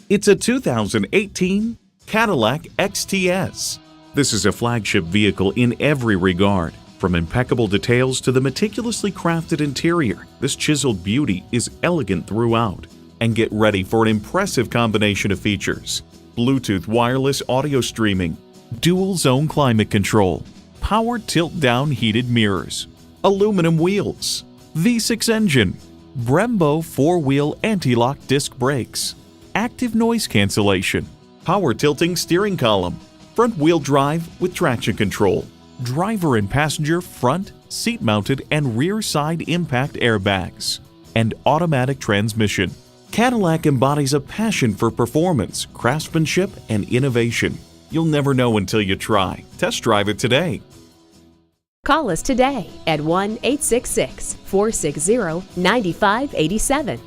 It's a 2018 Cadillac XTS. This is a flagship vehicle in every regard. From impeccable details to the meticulously crafted interior, this chiseled beauty is elegant throughout. And get ready for an impressive combination of features: Bluetooth wireless audio streaming, dual zone climate control, power tilt-down heated mirrors, aluminum wheels, V6 engine, Brembo 4-wheel anti-lock disc brakes, active noise cancellation, power tilting steering column, front-wheel drive with traction control, driver and passenger front, seat-mounted and rear side impact airbags, and automatic transmission. Cadillac embodies a passion for performance, craftsmanship, and innovation. You'll never know until you try. Test drive it today. Call us today at 1-866-460-9587.